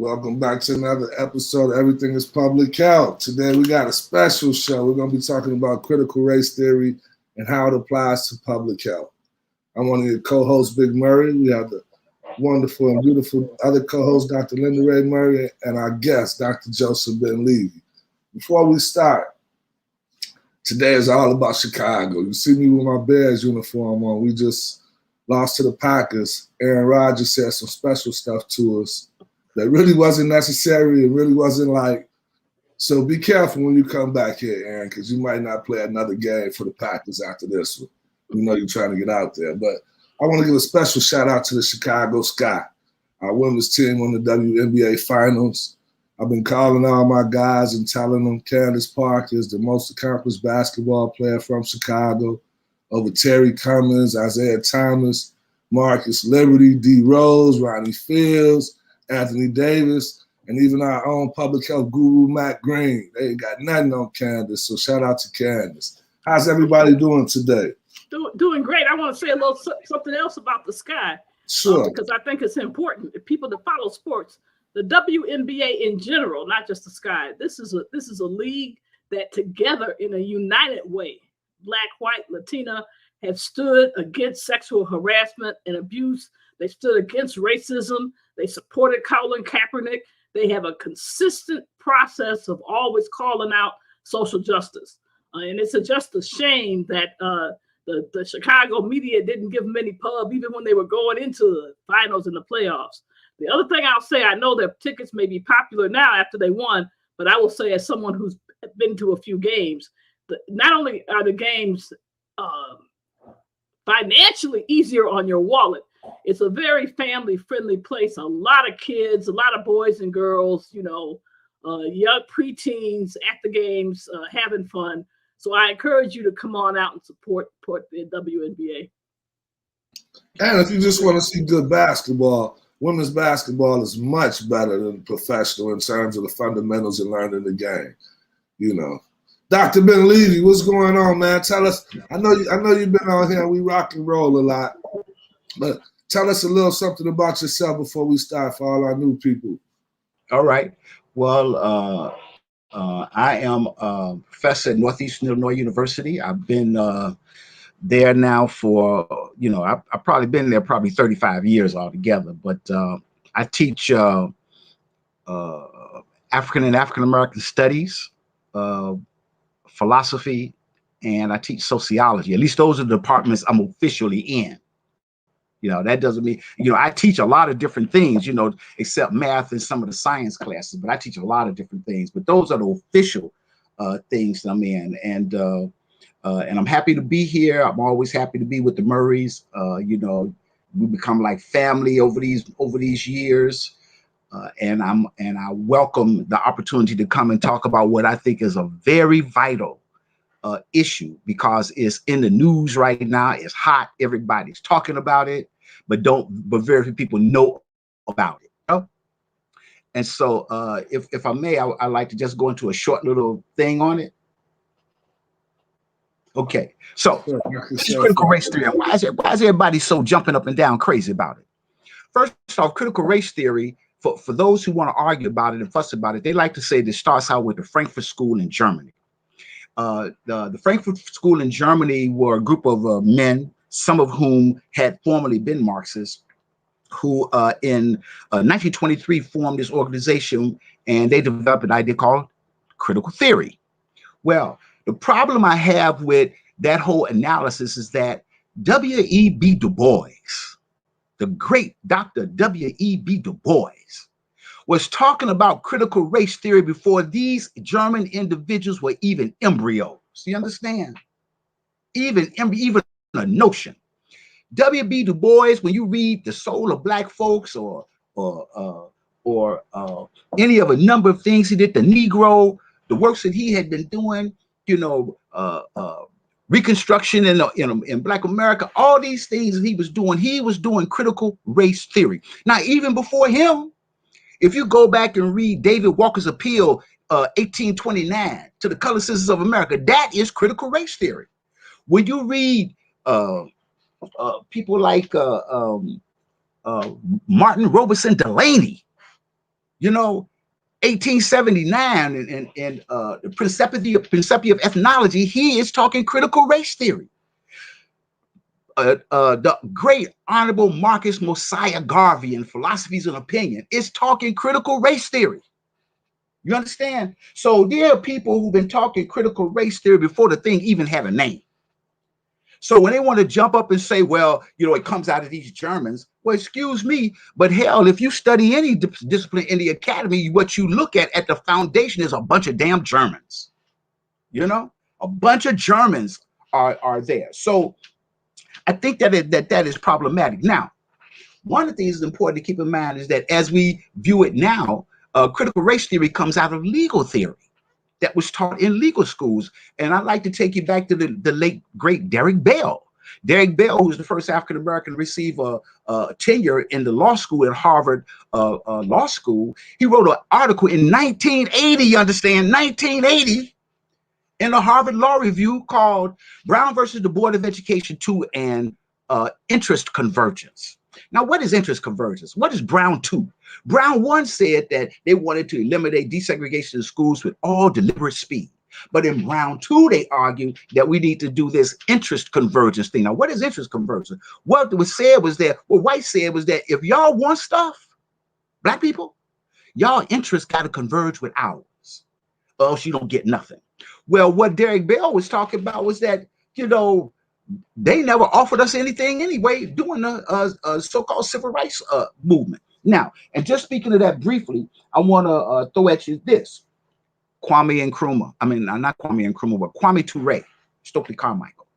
Welcome back to another episode of Everything is Public Health. Today we got a special show. We're going to be talking about critical race theory and how it applies to public health. I'm one of your co-hosts, Big Murray. We have the wonderful and beautiful other co-host, Dr. Linda Ray Murray, and our guest, Dr. Joseph Ben Levi. Before we start, today is all about Chicago. You see me with my Bears uniform on. We just lost to the Packers. Aaron Rodgers said some special stuff to us that really wasn't necessary. It really wasn't like, so be careful when you come back here, Aaron, because you might not play another game for the Packers after this one. You know you're trying to get out there. But I want to give a special shout out to the Chicago Sky. Our women's team won the WNBA Finals. I've been calling all my guys and telling them Candace Parker is the most accomplished basketball player from Chicago, over Terry Cummins, Isaiah Thomas, Marcus Liberty, D. Rose, Ronnie Fields, Anthony Davis, and even our own public health guru, Matt Green. They ain't got nothing on Candace, so shout out to Candace. How's everybody doing today? Doing great. I want to say a little something else about the Sky. Sure. Because I think it's important. If people that follow sports, the WNBA in general, not just the Sky, this is a league that together in a united way, Black, white, Latina, have stood against sexual harassment and abuse. They stood against racism. They supported Colin Kaepernick. They have a consistent process of always calling out social justice. And it's just a shame that the Chicago media didn't give them any pub, even when they were going into the finals and the playoffs. The other thing I'll say, I know their tickets may be popular now after they won, but I will say as someone who's been to a few games, not only are the games financially easier on your wallet, it's a very family-friendly place. A lot of kids, a lot of boys and girls, young preteens at the games, having fun. So I encourage you to come on out and support the WNBA. And if you just want to see good basketball, women's basketball is much better than professional in terms of the fundamentals and learning the game. You know, Dr. Ben Levi, what's going on, man? Tell us. I know you've been on here. We rock and roll a lot, but tell us a little something about yourself before we start for all our new people. All right. Well, I am a professor at Northeastern Illinois University. I've been there now for, I've probably been there 35 years altogether. But I teach African and African American studies, philosophy, and I teach sociology. At least those are the departments I'm officially in. That doesn't mean, I teach a lot of different things, except math and some of the science classes, but I teach a lot of different things. But those are the official things that I'm in. And I'm happy to be here. I'm always happy to be with the Murrays. We become like family over these years. And I welcome the opportunity to come and talk about what I think is a very vital issue, because it's in the news right now. It's hot. Everybody's talking about it, but very few people know about it. And so if I may, I'd like to just go into a short little thing on it. Okay, so this is critical race theory. Why is everybody so jumping up and down crazy about it? First off, critical race theory, for those who want to argue about it and fuss about it, they like to say this starts out with the Frankfurt School in Germany. The Frankfurt School in Germany were a group of men, some of whom had formerly been Marxists, who in 1923 formed this organization, and they developed an idea called critical theory. Well, the problem I have with that whole analysis is that W.E.B. Du Bois, the great Dr. W.E.B. Du Bois, was talking about critical race theory before these German individuals were even embryos. You understand? Even a notion. W.B. Du Bois, when you read The Soul of Black Folks or any of a number of things he did, the Negro, the works that he had been doing, Reconstruction in Black America, all these things that he was doing critical race theory. Now, even before him, if you go back and read David Walker's Appeal, 1829, to the Colored Citizens of America, that is critical race theory. When you read people like Martin Robeson Delaney, You know, 1879 and the Principia of Ethnology, he is talking critical race theory. The great Honorable Marcus Mosiah Garvey in Philosophies and Opinion is talking critical race theory. You understand? So there are people who've been talking critical race theory before the thing even had a name. So when they want to jump up and say, well, you know, it comes out of these Germans, well, excuse me, but hell, if you study any discipline in the academy, what you look at the foundation is a bunch of damn Germans. You know, a bunch of Germans are there. So I think that is problematic. Now, one of the things that's important to keep in mind is that as we view it now, critical race theory comes out of legal theory that was taught in legal schools. And I'd like to take you back to the late, great Derek Bell. Derek Bell, who was the first African-American to receive a tenure in the law school at Harvard Law School. He wrote an article in 1980, you understand, 1980, in the Harvard Law Review called Brown versus the Board of Education 2 and Interest Convergence. Now, what is interest convergence? What is Brown 2? Brown 1 said that they wanted to eliminate desegregation in schools with all deliberate speed. But in Brown 2, they argued that we need to do this interest convergence thing. Now, what is interest convergence? What was said was that, what White said was that if y'all want stuff, black people, y'all interests got to converge with ours, or else you don't get nothing. Well, what Derek Bell was talking about was that, you know, they never offered us anything anyway during the so-called civil rights movement. Now, and just speaking of that briefly, I want to throw at you this. Kwame Nkrumah, I mean, not Kwame Nkrumah, but Kwame Ture, Stokely Carmichael,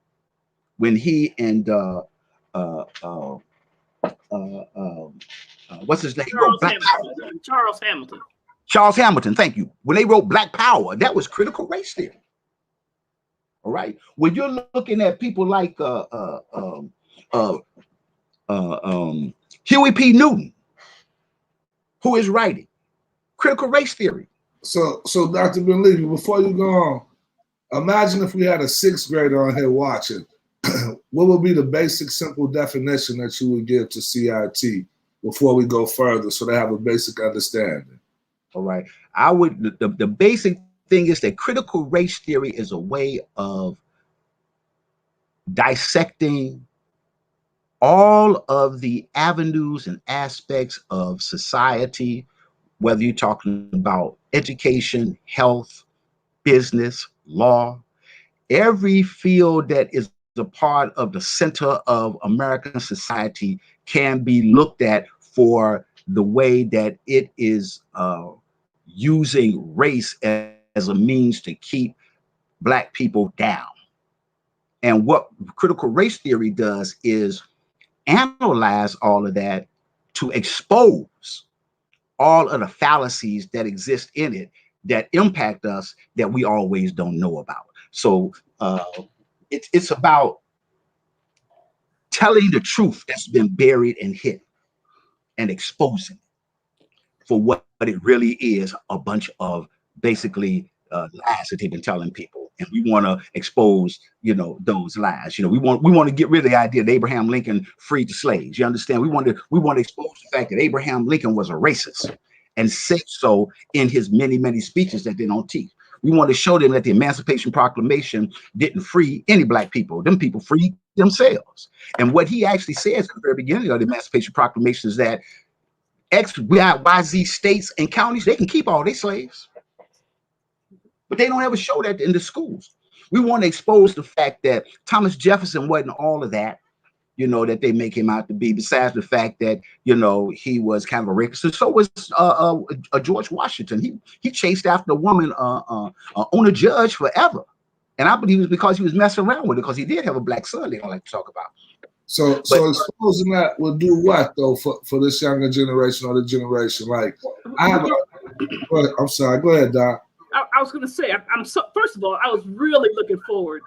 when he and what's his name? Charles Hamilton, thank you. When they wrote Black Power, that was critical race theory. All right. When you're looking at people like Huey P. Newton, who is writing critical race theory. So Dr. Ben Levi, before you go on, imagine if we had a sixth grader on here watching. What would be the basic, simple definition that you would give to CIT before we go further, so they have a basic understanding? All right. I would, the basic thing is that critical race theory is a way of dissecting all of the avenues and aspects of society, whether you're talking about education, health, business, law, every field that is a part of the center of American society can be looked at for the way that it is using race as a means to keep black people down. And what critical race theory does is analyze all of that to expose all of the fallacies that exist in it that impact us that we always don't know about. So it's about telling the truth that's been buried and hidden and exposing it for what it really is, a bunch of basically lies that they've been telling people. And we want to expose, you know, those lies. You know, we want to get rid of the idea that Abraham Lincoln freed the slaves. You understand? We want to expose the fact that Abraham Lincoln was a racist and said so in his many, many speeches that they don't teach. We want to show them that the Emancipation Proclamation didn't free any black people. Them people freed themselves. And what he actually says at the very beginning of the Emancipation Proclamation is that X, Y, Z states and counties, they can keep all their slaves. But they don't ever show that in the schools. We want to expose the fact that Thomas Jefferson wasn't all of that, you know, that they make him out to be, besides the fact that, you know, he was kind of a rapist. And so was George Washington. He chased after a woman on a judge forever. And I believe it was because he was messing around with it, because he did have a black son they don't like to talk about. So exposing that will do what, though, for this younger generation or the generation? Like, I'm sorry, go ahead, Doc. I was going to say, first of all, I was really looking forward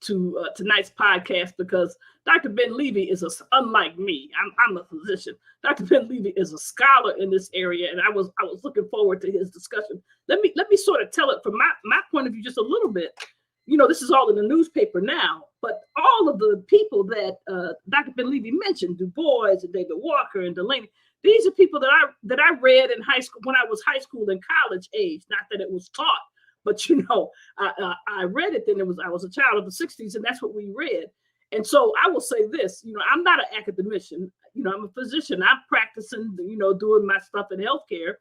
to tonight's podcast, because Dr. Ben Levi is unlike me. I'm a physician. Dr. Ben Levi is a scholar in this area, and I was looking forward to his discussion. Let me sort of tell it from my point of view just a little bit. You know, this is all in the newspaper now, but all of the people that Dr. Ben Levi mentioned, Du Bois and David Walker and Delaney, These are people that I read in high school when I was high school and college age. Not that it was taught, but I read it then. I was a child of the 60s, and that's what we read. And so I will say this, I'm not an academician. I'm a physician. I'm practicing, doing my stuff in healthcare,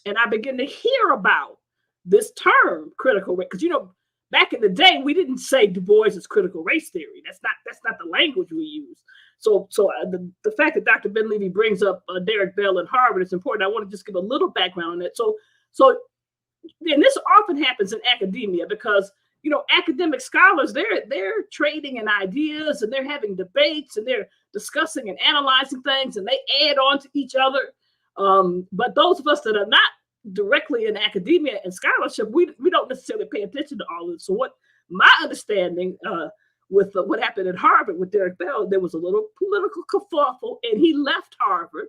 and I begin to hear about this term critical race, because back in the day we didn't say Du Bois is critical race theory. That's not the language we use. So the fact that Dr. Ben Levy brings up Derek Bell and Harvard is important. I want to just give a little background on that. So and this often happens in academia because academic scholars, they're trading in ideas, and they're having debates, and they're discussing and analyzing things, and they add on to each other. But those of us that are not directly in academia and scholarship, we don't necessarily pay attention to all of this. So what my understanding with what happened at Harvard with Derek Bell, there was a little political kerfuffle, and he left Harvard.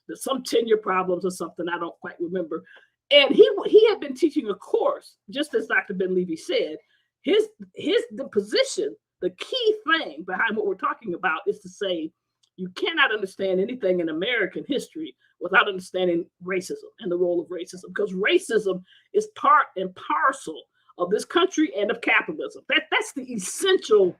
There's some tenure problems or something, I don't quite remember. And he had been teaching a course, just as Dr. Ben Levy said. The position, the key thing behind what we're talking about is to say you cannot understand anything in American history without understanding racism and the role of racism, because racism is part and parcel of this country and of capitalism. That's the essential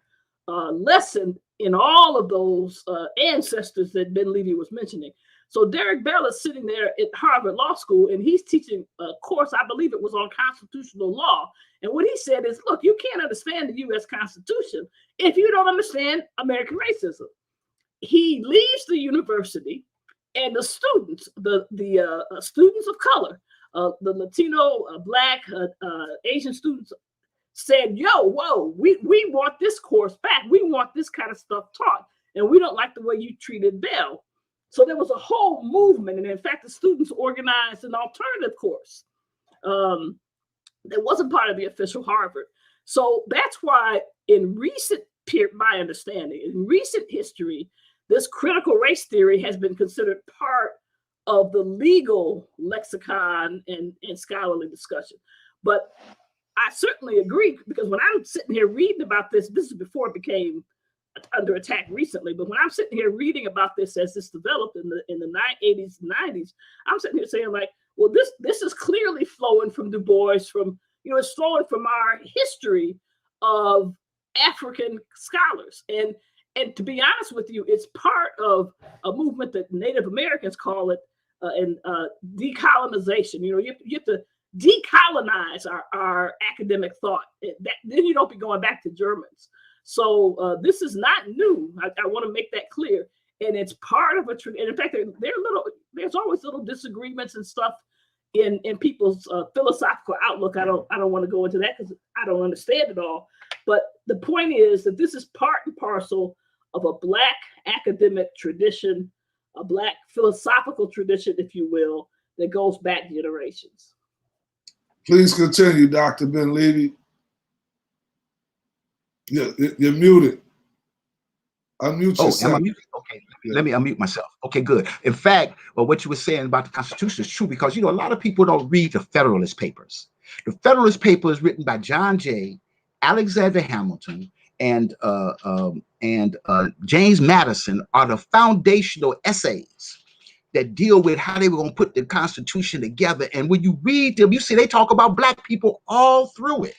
lesson in all of those ancestors that Ben Levy was mentioning. So Derek Bell is sitting there at Harvard Law School, and he's teaching a course, I believe it was on constitutional law. And what he said is, look, you can't understand the U.S. Constitution if you don't understand American racism. He leaves the university, and the students, the students of color, the Latino, Black, Asian students said, whoa, we want this course back. We want this kind of stuff taught, and we don't like the way you treated Bell. So there was a whole movement, and in fact, the students organized an alternative course that wasn't part of the official Harvard. So that's why my understanding, in recent history, this critical race theory has been considered part of the legal lexicon and scholarly discussion. But I certainly agree, because when I'm sitting here reading about this is before it became under attack recently, but when I'm sitting here reading about this as this developed in the 80s, 90s, I'm sitting here saying, like, well, this is clearly flowing from Du Bois, it's flowing from our history of African scholars. And to be honest with you, it's part of a movement that Native Americans call it decolonization. You have to decolonize our academic thought. Then you don't be going back to Germans. So this is not new. I want to make that clear. And it's part of and in fact, there's always little disagreements and stuff in people's philosophical outlook. I don't want to go into that because I don't understand it all. But the point is that this is part and parcel of a Black academic tradition, a Black philosophical tradition, if you will, that goes back generations. Please continue, Dr. Ben Levy. You're muted. Unmute yourself. Am I muted? Okay, let me unmute myself. Okay, good. In fact, what you were saying about the Constitution is true, because a lot of people don't read the Federalist Papers. The Federalist Papers written by John Jay, Alexander Hamilton, and James Madison are the foundational essays that deal with how they were going to put the Constitution together. And when you read them, you see they talk about Black people all through it.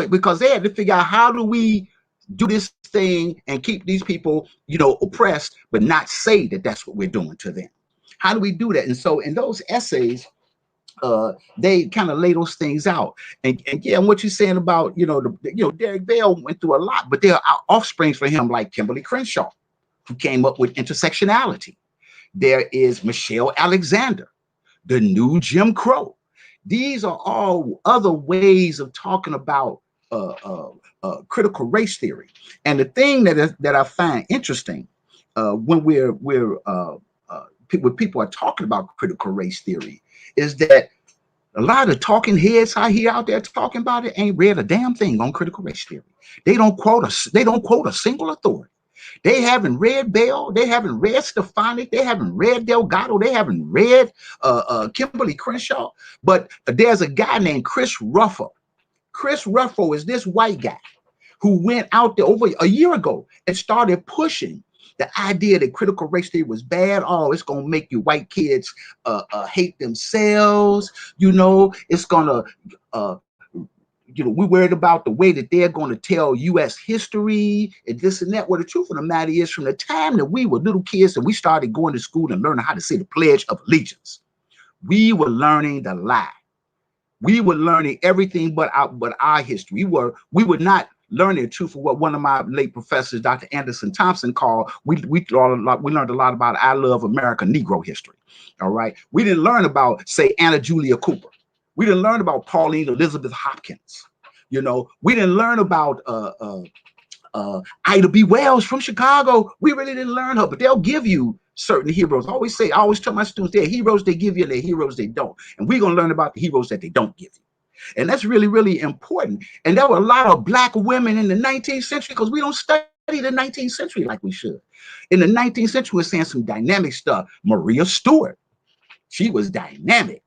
Because they had to figure out, how do we do this thing and keep these people, oppressed, but not say that that's what we're doing to them? How do we do that? And so in those essays, they kind of lay those things out. And what you're saying about, Derek Bell went through a lot, but there are offsprings for him like Kimberly Crenshaw, who came up with intersectionality. There is Michelle Alexander, the new Jim Crow. These are all other ways of talking about critical race theory. And the thing that I find interesting when people are talking about critical race theory is that a lot of talking heads I hear out there talking about it ain't read a damn thing on critical race theory. They don't quote a single authority. They haven't read Bell. They haven't read Stefanik. They haven't read Delgado. They haven't read Kimberly Crenshaw. But there's a guy named Chris Ruffo. Chris Ruffo is this white guy who went out there over a year ago and started pushing The idea that critical race theory was bad, oh, it's going to make you white kids hate themselves. You know, it's going to, we're worried about the way that they're going to tell U.S. history and this and that. Well, the truth of the matter is, from the time that we were little kids and we started going to school and learning how to say the Pledge of Allegiance, we were learning the lie. We were learning everything but our history. We were not learning the truth of what one of my late professors, Dr. Anderson Thompson, called. We learned a lot about I Love America Negro history. All right, we didn't learn about, say, Anna Julia Cooper. We didn't learn about Pauline Elizabeth Hopkins. You know, we didn't learn about Ida B. Wells from Chicago. We really didn't learn her, but they'll give you certain heroes. I always tell my students, there are heroes they give you and there are heroes they don't. And we're going to learn about the heroes that they don't give you. And that's really, really important. And there were a lot of Black women in the 19th century because we don't study the 19th century like we should. In the 19th century, we're saying some dynamic stuff. Maria Stewart, she was dynamic.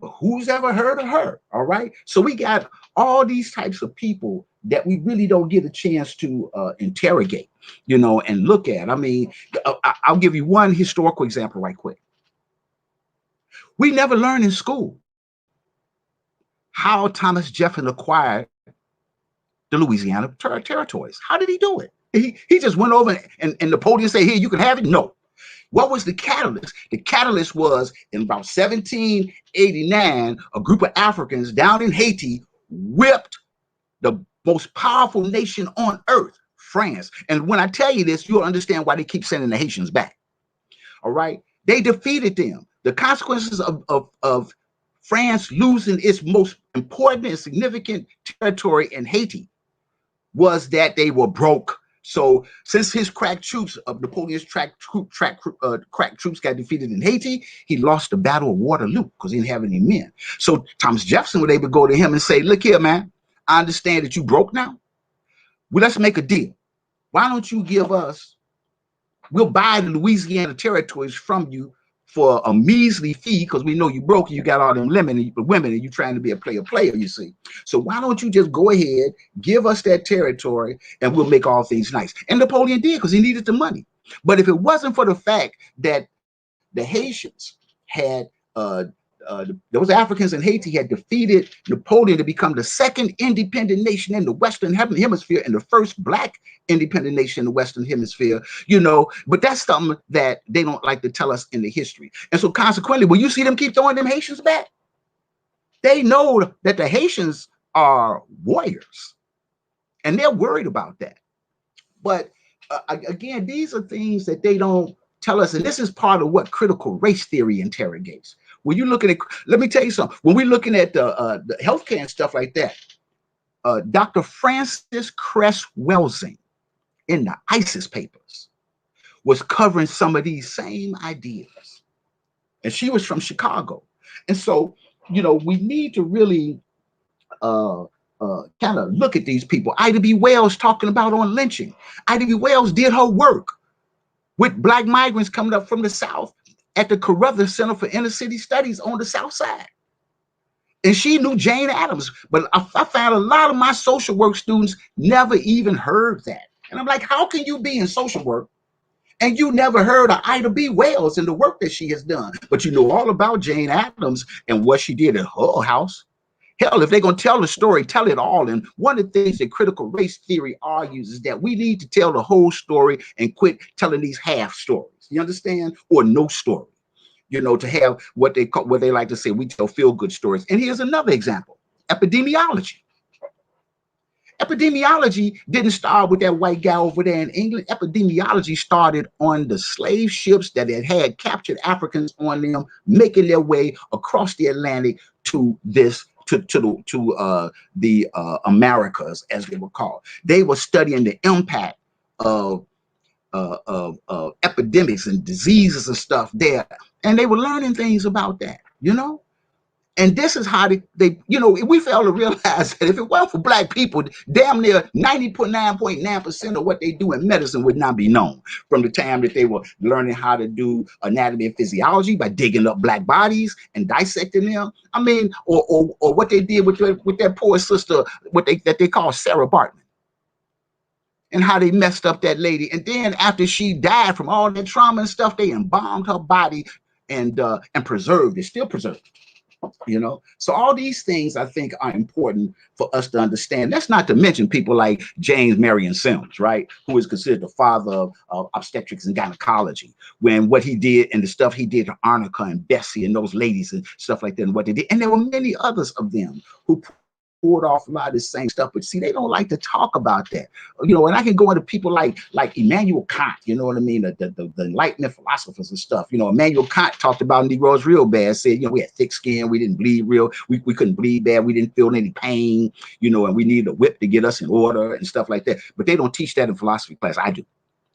But who's ever heard of her? All right. So we got all these types of people that we really don't get a chance to interrogate, you know, and look at. I mean, I'll give you one historical example right quick. We never learned in school how Thomas Jefferson acquired the Louisiana territories. How did he do it? He just went over and Napoleon said, here, you can have it. No. What was the catalyst? The catalyst was in about 1789, a group of Africans down in Haiti whipped the most powerful nation on earth, France. And when I tell you this, you'll understand why they keep sending the Haitians back. All right. They defeated them. The consequences of France losing its most important and significant territory in Haiti was that they were broke. So since his crack troops of Napoleon's crack troops got defeated in Haiti, he lost the Battle of Waterloo because he didn't have any men. So Thomas Jefferson was able to go to him and say, look here, man, I understand that you broke now. Well, let's make a deal. Why don't you give us, we'll buy the Louisiana territories from you for a measly fee because we know you broke and you got all them women and you're trying to be a player, you see. So why don't you just go ahead, give us that territory and we'll make all things nice. And Napoleon did because he needed the money. But if it wasn't for the fact that the Haitians had, those Africans in Haiti had defeated Napoleon to become the second independent nation in the Western Hemisphere and the first Black independent nation in the Western Hemisphere, you know, but that's something that they don't like to tell us in the history. And so consequently, when you see them keep throwing them Haitians back, they know that the Haitians are warriors and they're worried about that. But again, these are things that they don't tell us. And this is part of what critical race theory interrogates. When you're looking at, let me tell you something. When we're looking at the healthcare and stuff like that, Dr. Frances Cress Welsing in the ISIS papers was covering some of these same ideas. And she was from Chicago. And so, you know, we need to really kind of look at these people. Ida B. Wells talking about on lynching. Ida B. Wells did her work with Black migrants coming up from the South at the Carruthers Center for Inner City Studies on the South Side. And she knew Jane Addams, but I found a lot of my social work students never even heard that. And I'm like, how can you be in social work and you never heard of Ida B. Wells and the work that she has done? But you know all about Jane Addams and what she did at Hull House. Hell, if they're going to tell the story, tell it all. And one of the things that critical race theory argues is that we need to tell the whole story and quit telling these half stories. You understand? Or no story. You know, to have what they like to say, we tell feel-good stories. And here's another example: epidemiology. Epidemiology didn't start with that white guy over there in England. Epidemiology started on the slave ships that had captured Africans on them, making their way across the Atlantic to this. To the Americas, as they were called. They were studying the impact of epidemics and diseases and stuff there, and they were learning things about that, you know. And this is how they you know, we fail to realize that if it weren't for Black people, damn near 99.9% of what they do in medicine would not be known. From the time that they were learning how to do anatomy and physiology by digging up Black bodies and dissecting them. I mean, or what they did with their poor sister, that they call Sarah Bartman. and how they messed up that lady. And then after she died from all that trauma and stuff, they embalmed her body and preserved it, still preserved. So all these things I think are important for us to understand. That's not to mention people like James Marion Sims, right, who is considered the father of obstetrics and gynecology, when what he did and the stuff he did to Arnica and Bessie and those ladies and stuff like that, and what they did. And there were many others of them who poured off a lot of the same stuff, but see, they don't like to talk about that, and I can go into people like Immanuel Kant, you know what I mean, the Enlightenment philosophers and stuff. Immanuel Kant talked about Negroes real bad, said, we had thick skin, we didn't bleed real, we couldn't bleed bad, we didn't feel any pain, and we needed a whip to get us in order and stuff like that. But they don't teach that in philosophy class. I do.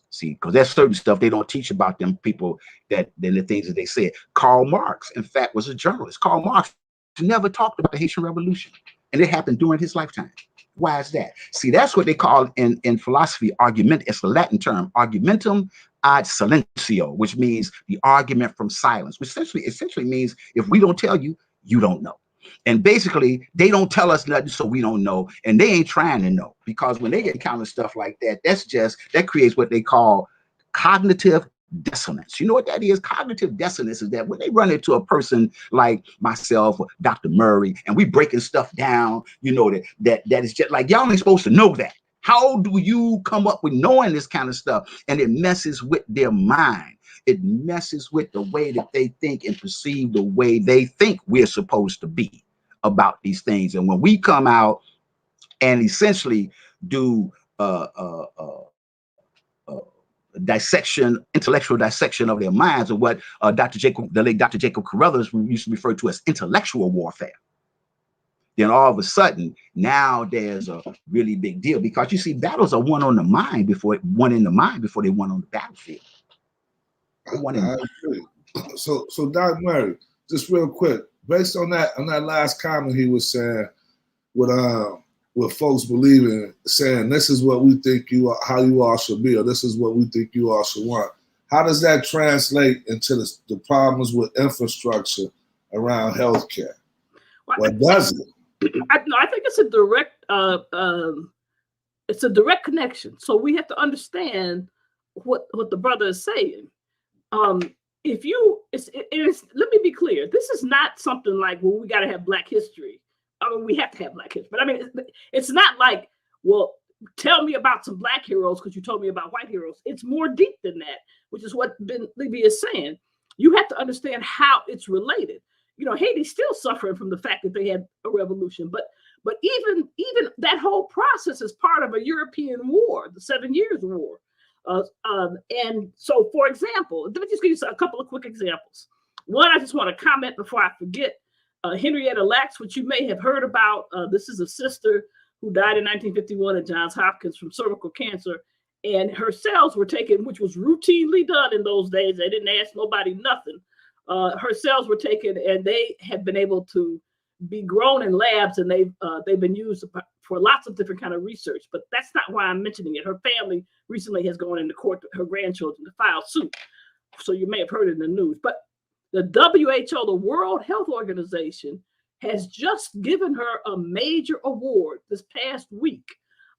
See, because there's certain stuff they don't teach about them people, than the things that they said. Karl Marx, in fact, was a journalist. Karl Marx never talked about the Haitian Revolution. And it happened during his lifetime. Why is that? See, that's what they call in philosophy argument. It's the Latin term, argumentum ad silentio, which means the argument from silence, which essentially means if we don't tell you, you don't know. And basically, they don't tell us nothing, so we don't know. And they ain't trying to know, because when they get encounter stuff like that, that creates what they call cognitive dissonance. You know what that is? Cognitive dissonance is that when they run into a person like myself or Dr. Murray, and we breaking stuff down, that is just like, y'all ain't supposed to know that. How do you come up with knowing this kind of stuff? And it messes with their mind. It messes with the way that they think and perceive the way they think we're supposed to be about these things. And when we come out and essentially do intellectual dissection of their minds, or what the late Dr. Jacob Carruthers used to refer to as intellectual warfare, then all of a sudden now there's a really big deal, because you see, battles are won in the mind before they won on the battlefield. I agree. So Dr. Murray, just real quick, based on that last comment he was saying, with folks believing, saying this is what we think how you all should be, or this is what we think you all should want. How does that translate into the problems with infrastructure around healthcare? What does it? I think it's a direct connection. So we have to understand what the brother is saying. Let me be clear. This is not something like, well, we got to have Black history. I mean, we have to have Black history, but I mean, it's not like, well, tell me about some Black heroes because you told me about white heroes. It's more deep than that, which is what Levi is saying. You have to understand how it's related. Haiti's still suffering from the fact that they had a revolution, but even that whole process is part of a European war, the 7 Years' War. And so, for example, let me just give you a couple of quick examples. One, I just want to comment before I forget. Henrietta Lacks, which you may have heard about. This is a sister who died in 1951 at Johns Hopkins from cervical cancer. And her cells were taken, which was routinely done in those days. They didn't ask nobody nothing. Her cells were taken, and they have been able to be grown in labs, and they've been used for lots of different kind of research. But that's not why I'm mentioning it. Her family recently has gone into court, her grandchildren, to file suit. So you may have heard it in the news. But the WHO, the World Health Organization, has just given her a major award this past week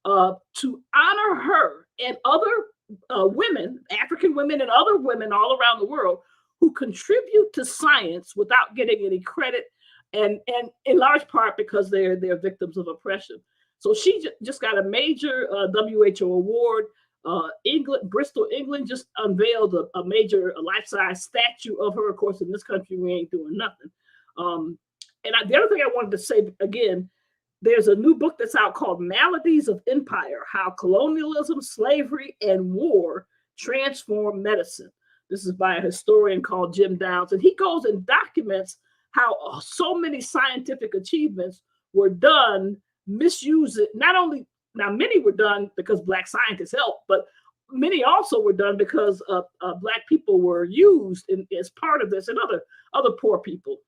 to honor her and other women, African women and other women all around the world who contribute to science without getting any credit, and in large part because they're victims of oppression. So she just got a major WHO award. Bristol, England just unveiled a major life-size statue of her. Of course, in this country, we ain't doing nothing. The other thing I wanted to say again, there's a new book that's out called Maladies of Empire: How Colonialism, Slavery, and War Transform Medicine. This is by a historian called Jim Downs, and he goes and documents how so many scientific achievements were done misusing, now, many were done because Black scientists helped, but many also were done because Black people were used as part of this, and other poor people.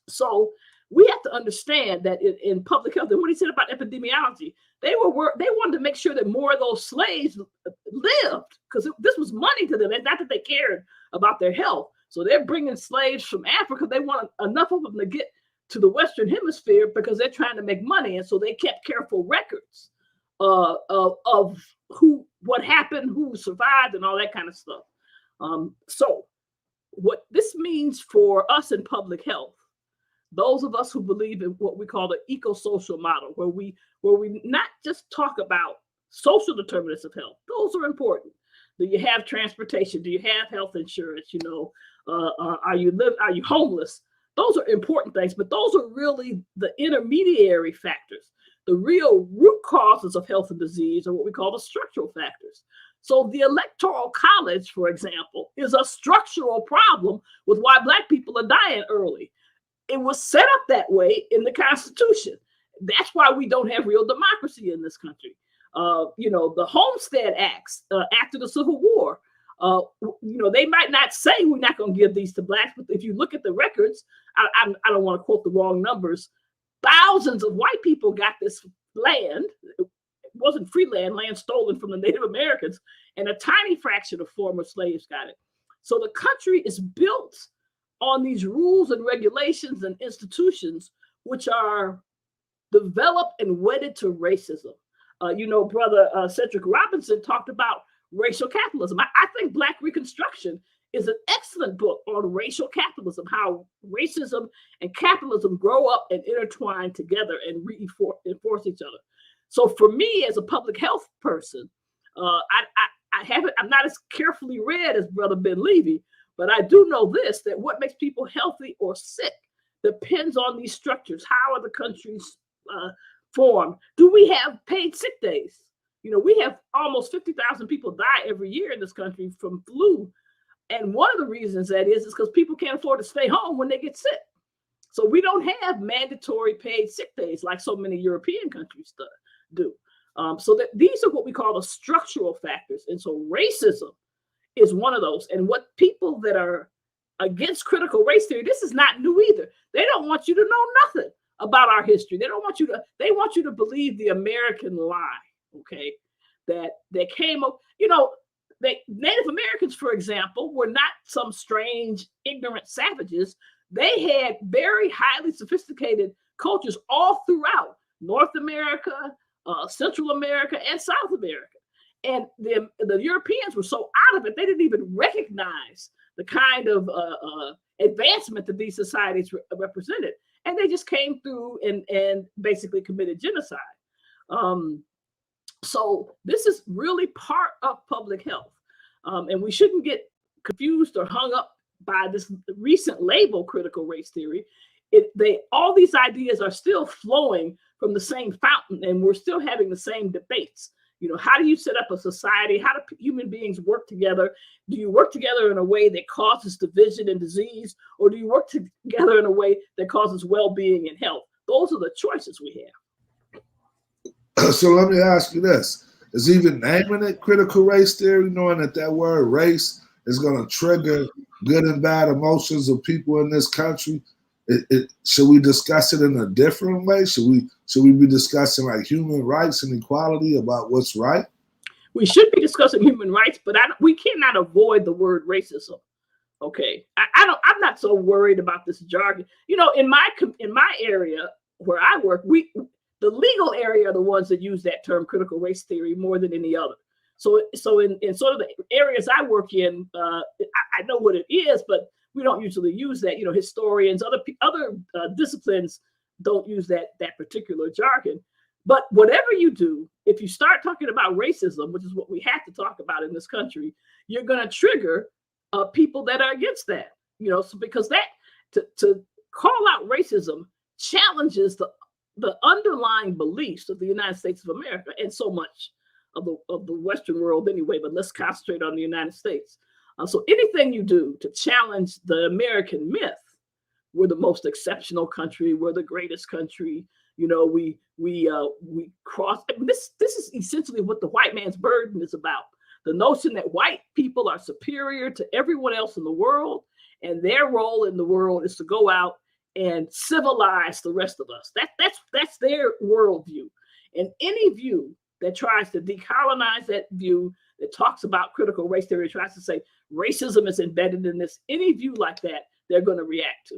So we have to understand that in public health, and what he said about epidemiology, they wanted to make sure that more of those slaves lived, because this was money to them, and not that they cared about their health. So they're bringing slaves from Africa. They want enough of them to get to the Western Hemisphere because they're trying to make money, and so they kept careful records of what happened, who survived, and all that kind of stuff. So what this means for us in public health, those of us who believe in what we call the eco-social model, where we not just talk about social determinants of health. Those are important. Do you have transportation? Do you have health insurance? Are you homeless? Those are important things, but those are really the intermediary factors. The real root causes of health and disease are what we call the structural factors. So the Electoral College, for example, is a structural problem with why Black people are dying early. It was set up that way in the Constitution. That's why we don't have real democracy in this country. The Homestead Acts after the Civil War, they might not say we're not going to give these to Blacks, but if you look at the records, I don't want to quote the wrong numbers, thousands of white people got this land. It wasn't free land stolen from the Native Americans, and a tiny fraction of former slaves got it. So the country is built on these rules and regulations and institutions which are developed and wedded to racism. Brother Cedric Robinson talked about racial capitalism. I think Black Reconstruction is an excellent book on racial capitalism, how racism and capitalism grow up and intertwine together and reinforce each other. So for me, as a public health person, I'm not as carefully read as Brother Ben Levi, but I do know this, that what makes people healthy or sick depends on these structures. How are the countries formed? Do we have paid sick days? We have almost 50,000 people die every year in this country from flu. And one of the reasons that is because people can't afford to stay home when they get sick. So we don't have mandatory paid sick days like so many European countries do. So that these are what we call the structural factors. And so racism is one of those. And what people that are against critical race theory, this is not new either. They don't want you to know nothing about our history. They want you to believe the American lie, okay? That they came up, Native Americans, for example, were not some strange, ignorant savages. They had very highly sophisticated cultures all throughout North America, Central America, and South America. And the Europeans were so out of it, they didn't even recognize the kind of advancement that these societies represented. And they just came through and basically committed genocide. So this is really part of public health. And we shouldn't get confused or hung up by this recent label, critical race theory. All these ideas are still flowing from the same fountain, and we're still having the same debates. How do you set up a society? How do human beings work together? Do you work together in a way that causes division and disease, or do you work together in a way that causes well-being and health? Those are the choices we have. So let me ask you this. Is even naming it critical race theory, knowing that word race is going to trigger good and bad emotions of people in this country? Should we discuss it in a different way? Should we be discussing like human rights and equality about what's right? We should be discussing human rights, but we cannot avoid the word racism. Okay, I'm not so worried about this jargon. In my area where I work, the legal area are the ones that use that term critical race theory more than any other. So in sort of the areas I work in, I know what it is, but we don't usually use that. Historians, other disciplines don't use that particular jargon. But whatever you do, if you start talking about racism, which is what we have to talk about in this country, you're going to trigger people that are against that. So because that to call out racism challenges the underlying beliefs of the United States of America and so much of the Western world anyway. But let's concentrate on the United States. So anything you do to challenge the American myth, we're the most exceptional country, we're the greatest country, we cross. This is essentially what the white man's burden is about. The notion that white people are superior to everyone else in the world, and their role in the world is to go out and civilize the rest of us. That's their worldview. And any view that tries to decolonize that view, that talks about critical race theory, tries to say racism is embedded in this, any view like that, they're going to react to.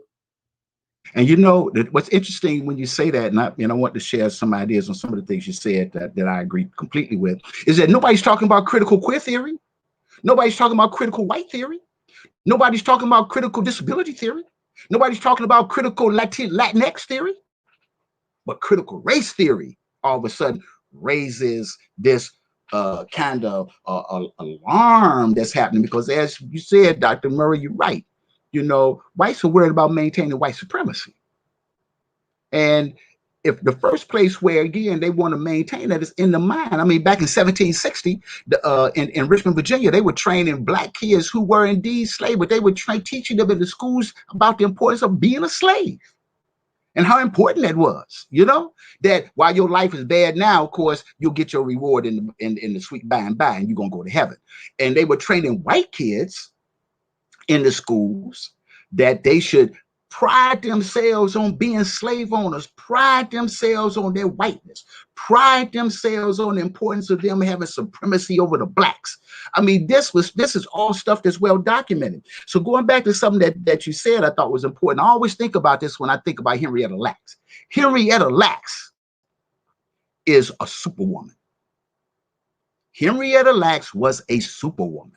And you know what's interesting when you say that, and I want to share some ideas on some of the things you said that I agree completely with, is that nobody's talking about critical queer theory. Nobody's talking about critical white theory. Nobody's talking about critical disability theory. Nobody's talking about critical Latinx theory. But critical race theory all of a sudden raises this kind of alarm that's happening, because as you said, Dr. Murray, you're right. You know, whites are worried about maintaining white supremacy. And if the first place where, again, they want to maintain that is in the mind. I mean, back in 1760, in Richmond, Virginia, they were training black kids who were indeed slaves, but they were teaching them in the schools about the importance of being a slave and how important that was. You know, that while your life is bad now, of course, you'll get your reward in the sweet by and by, and you're going to go to heaven. And they were training white kids in the schools that they should pride themselves on being slave owners, pride themselves on their whiteness, pride themselves on the importance of them having supremacy over the blacks. I mean, this is all stuff that's well documented. So going back to something that you said, I thought was important. I always think about this when I think about Henrietta Lacks. Henrietta Lacks is a superwoman. Henrietta Lacks was a superwoman.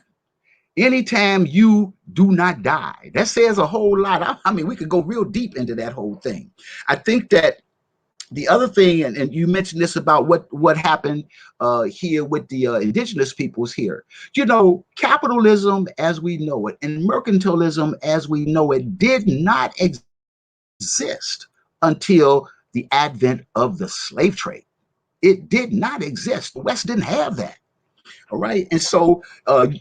Anytime you do not die, that says a whole lot. I mean, we could go real deep into that whole thing. I think that the other thing, and you mentioned this about what happened here with the indigenous peoples here. You know, capitalism as we know it and mercantilism as we know it did not exist until the advent of the slave trade. It did not exist. The West didn't have that. All right. And so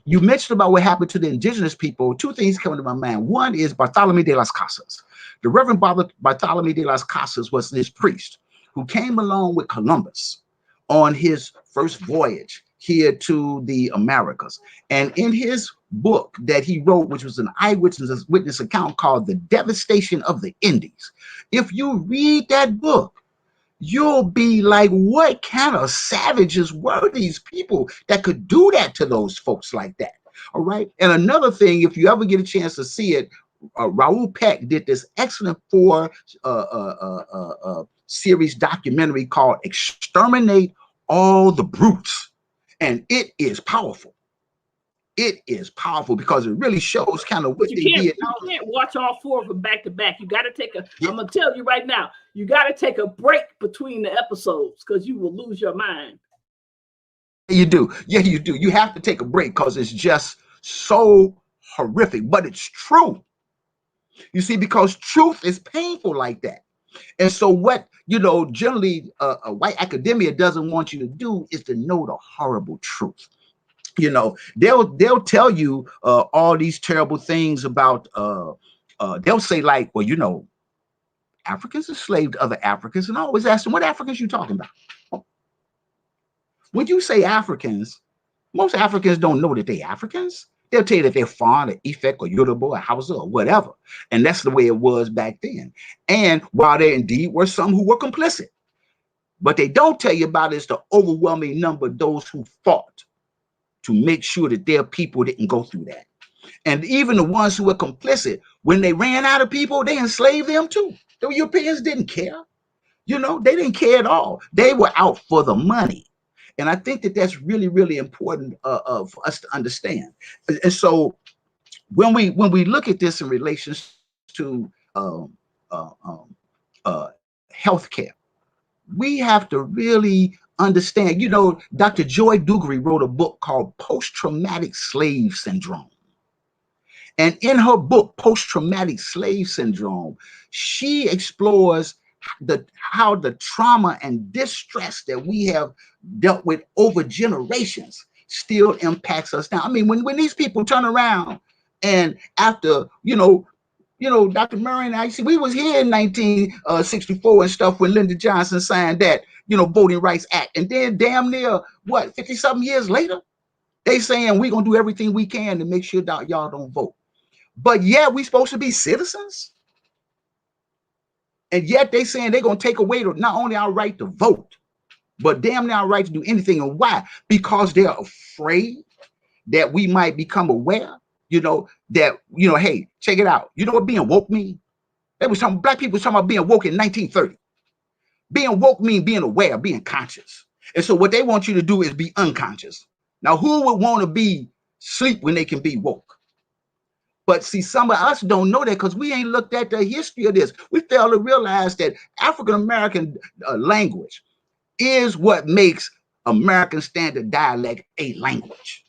you mentioned about what happened to the indigenous people. Two things come to my mind. One is Bartolome de las Casas. The Reverend Bartolome de las Casas was this priest who came along with Columbus on his first voyage here to the Americas. And in his book that he wrote, which was an eyewitness account called The Devastation of the Indies, if you read that book, you'll be like, what kind of savages were these people that could do that to those folks like that? All right. And another thing, if you ever get a chance to see it, Raoul Peck did this excellent 4 series documentary called Exterminate All the Brutes. And it is powerful. It is powerful because it really shows kind of what they did. You can't watch all 4 of them back to back. You got to take I'm going to tell you right now, you got to take a break between the episodes because you will lose your mind. You do. Yeah, you do. You have to take a break because it's just so horrific, but it's true. You see, because truth is painful like that. And so what, you know, generally a white academia doesn't want you to do is to know the horrible truth. You know, they'll tell you all these terrible things about they'll say like, well, you know, Africans enslaved other Africans, and I always ask them, what Africans you talking about? When you say Africans, most Africans don't know that they're Africans. They'll tell you that they're Fon or Efik or Yoruba or Hausa or whatever. And that's the way it was back then. And while there indeed were some who were complicit, but they don't tell you about is the overwhelming number of those who fought to make sure that their people didn't go through that. And even the ones who were complicit, when they ran out of people, they enslaved them too. The Europeans didn't care. You know, they didn't care at all. They were out for the money. And I think that that's really, really important for us to understand. And so when we look at this in relation to healthcare, we have to really understand, you know, Dr. Joy Dugarry wrote a book called Post-Traumatic Slave Syndrome. And in her book, Post-Traumatic Slave Syndrome, she explores how the trauma and distress that we have dealt with over generations still impacts us now. I mean, when these people turn around and after, you know, Dr. Murray and I, see, we was here in 1964 and stuff when Lyndon Johnson signed that, you know, Voting Rights Act. And then damn near, 50-something years later, they saying we're going to do everything we can to make sure that y'all don't vote. But yeah, we supposed to be citizens. And yet they saying they're going to take away not only our right to vote, but damn near our right to do anything. And why? Because they're afraid that we might become aware, you know, that, you know, hey, check it out. You know what being woke means? Black people was talking about being woke in 1930. Being woke means being aware, being conscious. And so what they want you to do is be unconscious. Now, who would want to be sleep when they can be woke? But see, some of us don't know that because we ain't looked at the history of this. We fail to realize that African-American language is what makes American Standard Dialect a language.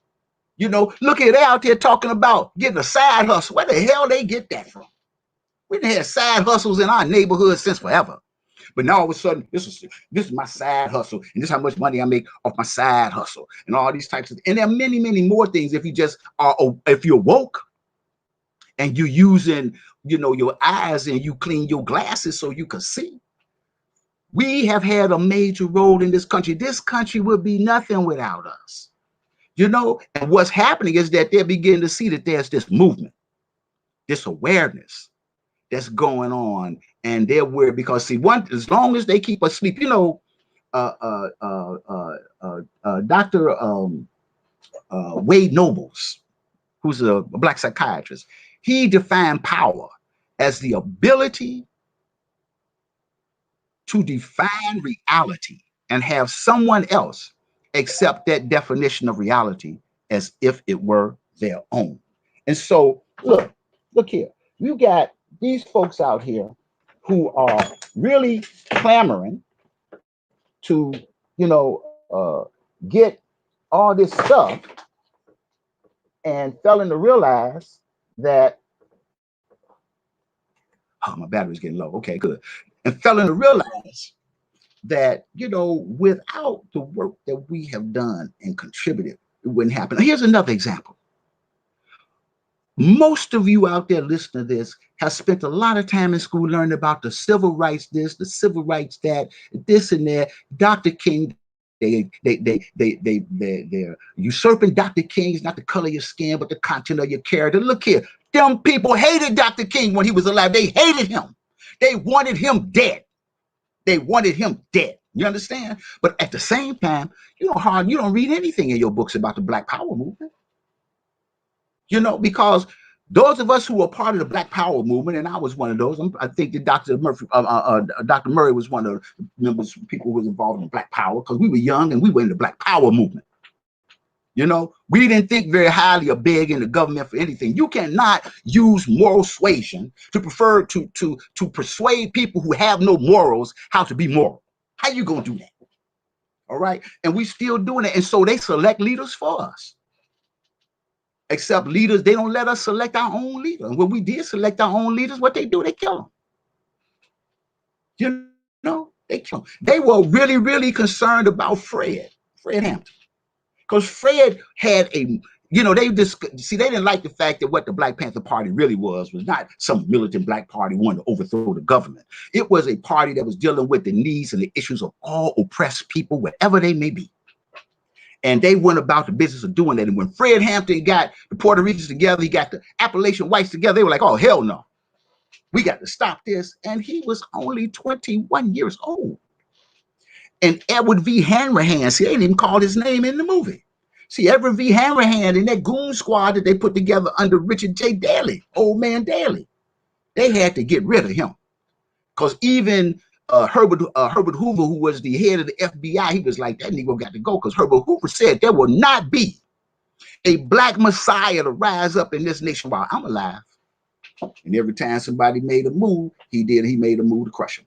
You know, look at they out there talking about getting a side hustle. Where the hell they get that from? We done had side hustles in our neighborhood since forever. But now all of a sudden, this is my side hustle, and this is how much money I make off my side hustle, and all these types of, and there are many, many more things if you just are, if you're woke and you're using, you know, your eyes and you clean your glasses so you can see. We have had a major role in this country. This country would be nothing without us, you know. And what's happening is that they're beginning to see that there's this movement, this awareness that's going on, and they're worried because see, as long as they keep us asleep, you know, Dr. Wade Nobles, who's a Black psychiatrist, he defined power as the ability to define reality and have someone else accept that definition of reality as if it were their own. And so, look here, you got these folks out here who are really clamoring to, you know, get all this stuff, and failing to realize that, oh, my battery's getting low. Okay, good. And failing to realize that, you know, without the work that we have done and contributed, it wouldn't happen. Here's another example. Most of you out there listening to this have spent a lot of time in school learning about the civil rights this, the civil rights that, this and that. Dr. King, they're usurping Dr. King. It's not the color of your skin, but the content of your character. Look here, them people hated Dr. King when he was alive. They hated him. They wanted him dead. They wanted him dead. You understand? But at the same time, you don't read anything in your books about the Black Power movement. You know, because those of us who were part of the Black Power movement, and I was one of those. I think that Dr. Murray was one of the members, people who was involved in Black Power, because we were young and we were in the Black Power movement. You know, we didn't think very highly of begging the government for anything. You cannot use moral suasion to persuade people who have no morals how to be moral. How you gonna do that? All right, and we still doing it, and so they select leaders for us. Except leaders, they don't let us select our own leader. And when we did select our own leaders, what they do, they kill them. You know, they kill them. They were really, really concerned about Fred Hampton. Because Fred had a, you know, they didn't like the fact that what the Black Panther Party really was not some militant Black party wanting to overthrow the government. It was a party that was dealing with the needs and the issues of all oppressed people, wherever they may be. And they went about the business of doing that. And when Fred Hampton got the Puerto Ricans together, he got the Appalachian whites together, they were like, oh, hell no. We got to stop this. And he was only 21 years old. And Edward V. Hanrahan, see, they didn't even call his name in the movie. See, Edward V. Hanrahan and that goon squad that they put together under Richard J. Daley, Old Man Daley, they had to get rid of him. Because even Herbert Hoover, who was the head of the FBI, he was like, that Negro got to go, because Herbert Hoover said there will not be a Black Messiah to rise up in this nation while I'm alive. And every time somebody made a move, he made a move to crush him.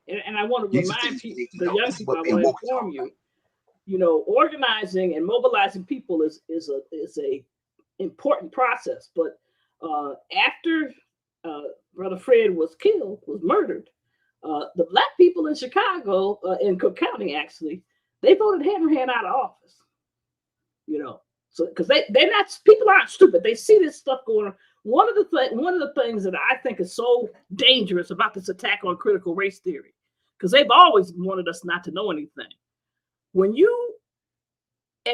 And I want to remind people, the young people, I want to inform you, you know, organizing and mobilizing people is a important process. But after Brother Fred was murdered, the Black people in Chicago, in Cook County, actually, they voted Hanrahan out of office. You know, so because people aren't stupid. They see this stuff going on. One of the things that I think is so dangerous about this attack on critical race theory, because they've always wanted us not to know anything.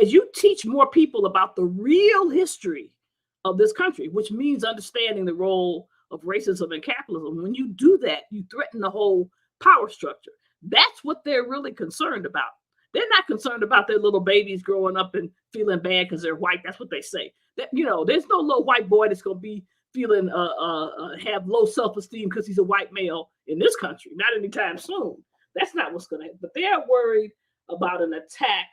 As you teach more people about the real history of this country, which means understanding the role of racism and capitalism, when you do that, you threaten the whole power structure. That's what they're really concerned about. They're not concerned about their little babies growing up and feeling bad because they're white. That's what they say. That, you know, there's no little white boy that's going to be feeling have low self-esteem because he's a white male in this country. Not anytime soon. That's not what's going to happen. But they're worried about an attack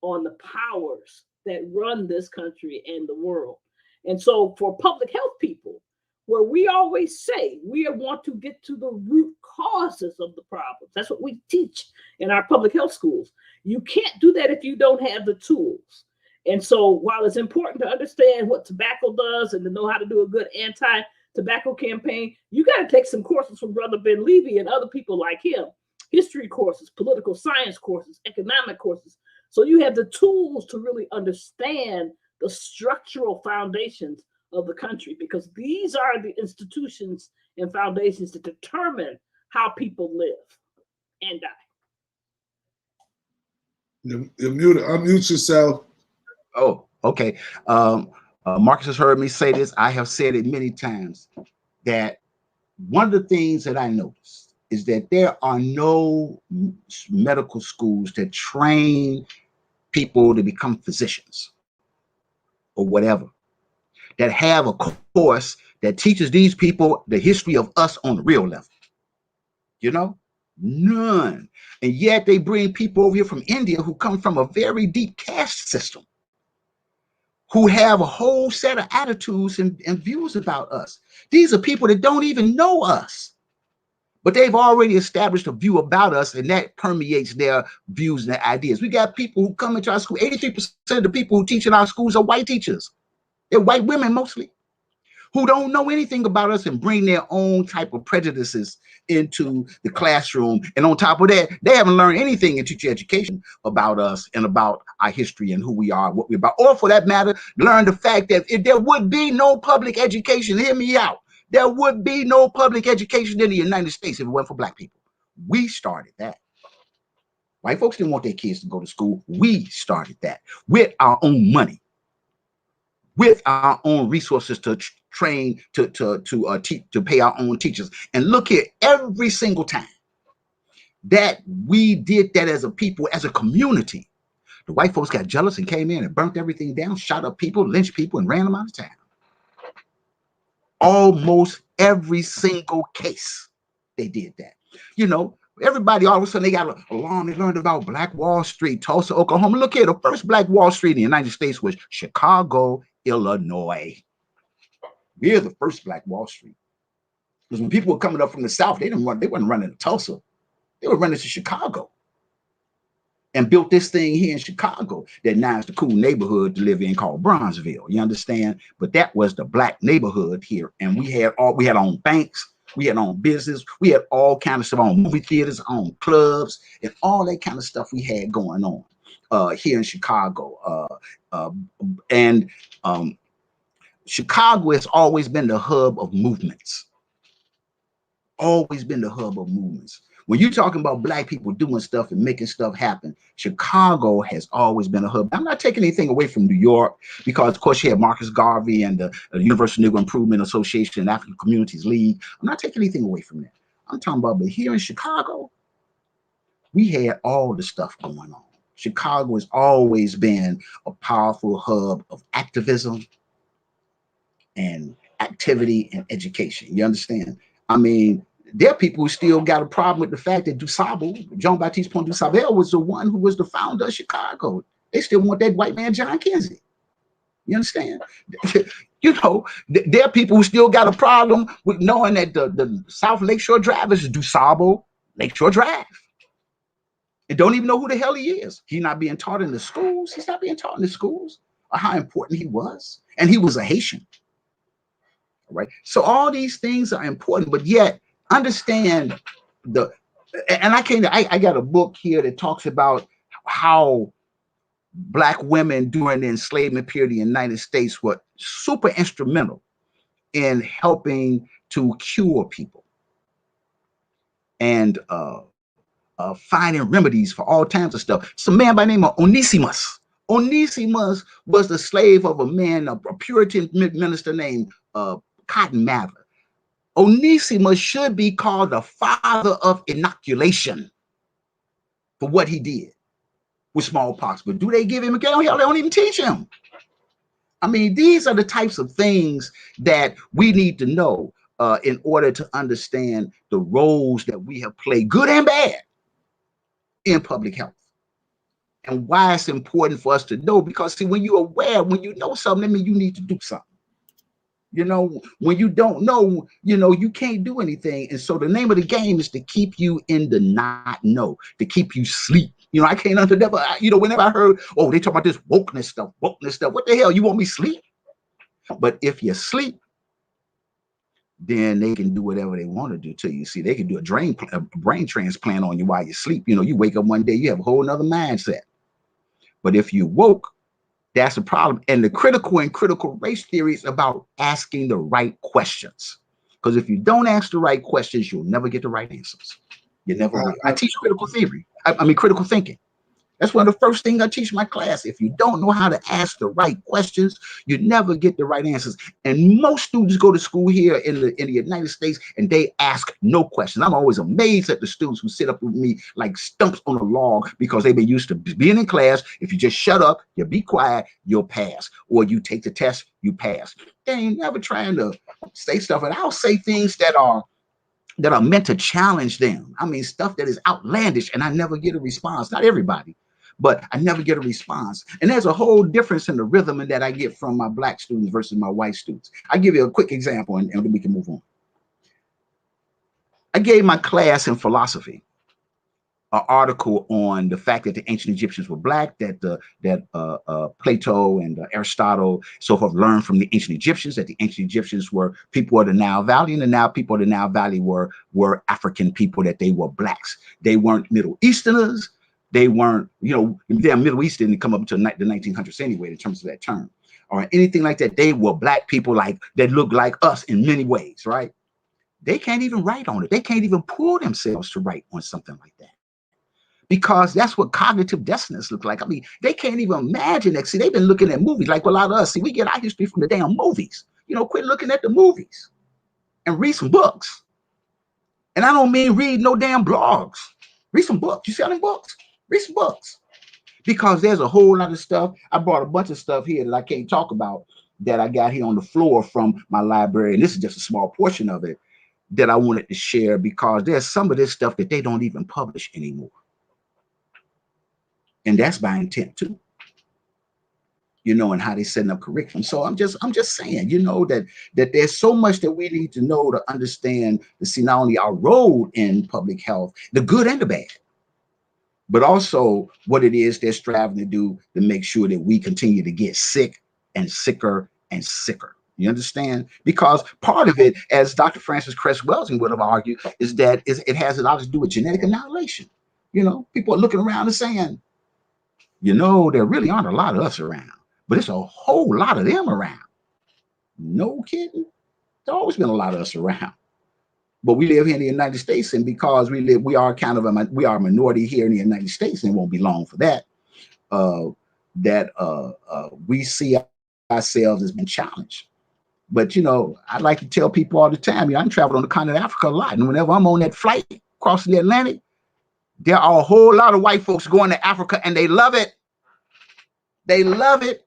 on the powers that run this country and the world. And so for public health people, where we always say we want to get to the root causes of the problems. That's what we teach in our public health schools. You can't do that if you don't have the tools. And so while it's important to understand what tobacco does and to know how to do a good anti-tobacco campaign, you got to take some courses from Brother Ben Levi and other people like him, history courses, political science courses, economic courses. So you have the tools to really understand the structural foundations of the country, because these are the institutions and foundations that determine how people live and die. Unmute yourself. Oh, okay. Marcus has heard me say this. I have said it many times, that one of the things that I noticed is that there are no medical schools that train people to become physicians or whatever, that have a course that teaches these people the history of us on the real level. You know, none. And yet they bring people over here from India who come from a very deep caste system, who have a whole set of attitudes and views about us. These are people that don't even know us, but they've already established a view about us, and that permeates their views and their ideas. We got people who come into our school. 83% of the people who teach in our schools are white teachers. They're white women mostly, who don't know anything about us and bring their own type of prejudices into the classroom. And on top of that, they haven't learned anything in teacher education about us and about our history and who we are, what we're about. Or for that matter, learn the fact that if there would be no public education, hear me out, there would be no public education in the United States if it weren't for Black people. We started that. White folks didn't want their kids to go to school. We started that with our own money, with our own resources to train, to pay our own teachers. And look here, every single time that we did that as a people, as a community, the white folks got jealous and came in and burnt everything down, shot up people, lynched people, and ran them out of town. Almost every single case they did that. You know, everybody all of a sudden they got along, they learned about Black Wall Street, Tulsa, Oklahoma. Look here, the first Black Wall Street in the United States was Chicago, Illinois. We're the first Black Wall Street. Because when people were coming up from the South, they weren't running to Tulsa. They were running to Chicago. And built this thing here in Chicago that now is the cool neighborhood to live in called Bronzeville. You understand? But that was the Black neighborhood here. And we had our own banks, we had our own business, we had all kind of stuff, on movie theaters, on clubs, and all that kind of stuff we had going on here in Chicago. Chicago has always been the hub of movements. Always been the hub of movements. When you're talking about Black people doing stuff and making stuff happen, Chicago has always been a hub. I'm not taking anything away from New York, because, of course, you have Marcus Garvey and the Universal Negro Improvement Association and African Communities League. I'm not taking anything away from that. I'm talking about, but here in Chicago, we had all the stuff going on. Chicago has always been a powerful hub of activism and activity and education. You understand? I mean, there are people who still got a problem with the fact that DuSable, Jean-Baptiste Point DuSable, was the one who was the founder of Chicago. They still want that white man, John Kinsey. You understand? You know, there are people who still got a problem with knowing that the South Lakeshore Drive is DuSable Lakeshore Drive. And don't even know who the hell he is. He's not being taught in the schools. He's not being taught in the schools or how important he was. And he was a Haitian. Right? So all these things are important, but yet understand I got a book here that talks about how Black women during the enslavement period in the United States were super instrumental in helping to cure people and finding remedies for all kinds of stuff. It's a man by the name of Onesimus. Onesimus was the slave of a man, a Puritan minister named Cotton Mather. Onesimus should be called the father of inoculation for what he did with smallpox. But do they give him a hell? They don't even teach him. I mean, these are the types of things that we need to know in order to understand the roles that we have played, good and bad, in public health. And why it's important for us to know, because see, when you're aware, when you know something, that means you need to do something. You know, when you don't know, you can't do anything. And so the name of the game is to keep you in the not know, to keep you sleep. I can't never, whenever I heard, oh, they talk about this wokeness stuff, what the hell, you want me sleep? But if you sleep, then they can do whatever they want to do to you. See, they can do a brain transplant on you while you sleep. You wake up one day, you have a whole nother mindset. But if you woke, that's a problem. And the critical race theory is about asking the right questions. Because if you don't ask the right questions, you'll never get the right answers. You never will. I teach critical theory. I mean, critical thinking. That's one of the first things I teach my class. If you don't know how to ask the right questions, you never get the right answers. And most students go to school here in the United States and they ask no questions. I'm always amazed at the students who sit up with me like stumps on a log because they've been used to being in class. If you just shut up, you be quiet, you'll pass. Or you take the test, you pass. They ain't never trying to say stuff. And I'll say things that are meant to challenge them. I mean, stuff that is outlandish, and I never get a response. Not everybody, but I never get a response. And there's a whole difference in the rhythm that I get from my black students versus my white students. I'll give you a quick example, and then we can move on. I gave my class in philosophy an article on the fact that the ancient Egyptians were black, that Plato and Aristotle, so forth, learned from the ancient Egyptians, that the ancient Egyptians were people of the Nile Valley, and the people of the Nile Valley were African people, that they were blacks. They weren't Middle Easterners. They weren't, they're Middle Eastern and come up until the 1900s anyway, in terms of that term, or anything like that. They were black people that look like us in many ways, right? They can't even write on it. They can't even pull themselves to write on something like that. Because that's what cognitive dissonance looks like. I mean, they can't even imagine that. See, they've been looking at movies like a lot of us. See, we get our history from the damn movies. Quit looking at the movies and read some books. And I don't mean read no damn blogs. Read some books. You selling books? Read some books. Because there's a whole lot of stuff. I brought a bunch of stuff here that I can't talk about that I got here on the floor from my library. And this is just a small portion of it that I wanted to share, because there's some of this stuff that they don't even publish anymore. And that's by intent too, and how they setting up curriculum. So I'm just saying, that there's so much that we need to know to understand to see not only our role in public health, the good and the bad, but also what it is they're striving to do to make sure that we continue to get sick and sicker and sicker. You understand? Because part of it, as Dr. Francis Cress Welsing would have argued, is that it has a lot to do with genetic annihilation. People are looking around and saying, there really aren't a lot of us around, but it's a whole lot of them around. No kidding. There's always been a lot of us around. But we live here in the United States, and because we are a minority here in the United States, and it won't be long for that, we see ourselves as being challenged. But, I like to tell people all the time, I traveled on the continent of Africa a lot. And whenever I'm on that flight crossing the Atlantic, there are a whole lot of white folks going to Africa, and they love it. They love it.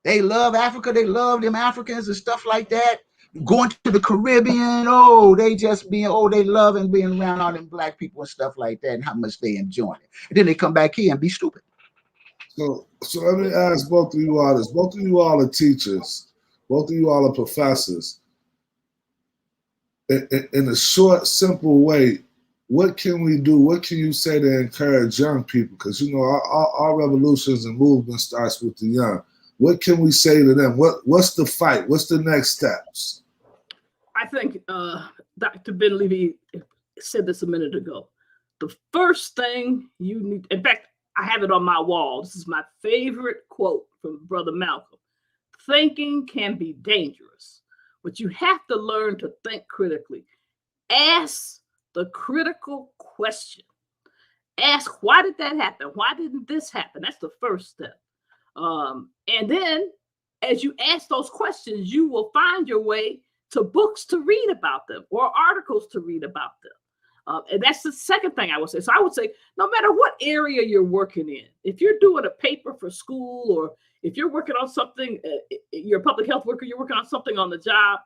They love Africa. They love them Africans and stuff like that. Going to the Caribbean, they love and being around all them black people and stuff like that, and how much they enjoy it. And then they come back here and be stupid. So let me ask both of you all this. Both of you all are teachers. Both of you all are professors. In a short, simple way, what can we do? What can you say to encourage young people? Because, our revolutions and movement starts with the young. What can we say to them? What's the fight? What's the next steps? I think Dr. Ben Levy said this a minute ago. The first thing you need, in fact, I have it on my wall. This is my favorite quote from Brother Malcolm. Thinking can be dangerous, but you have to learn to think critically. Ask the critical question. Ask, why did that happen? Why didn't this happen? That's the first step. And then as you ask those questions, you will find your way to books to read about them or articles to read about them. And that's the second thing I would say. So I would say, no matter what area you're working in, if you're doing a paper for school or If you're working on something, you're a public health worker, you're working on something on the job,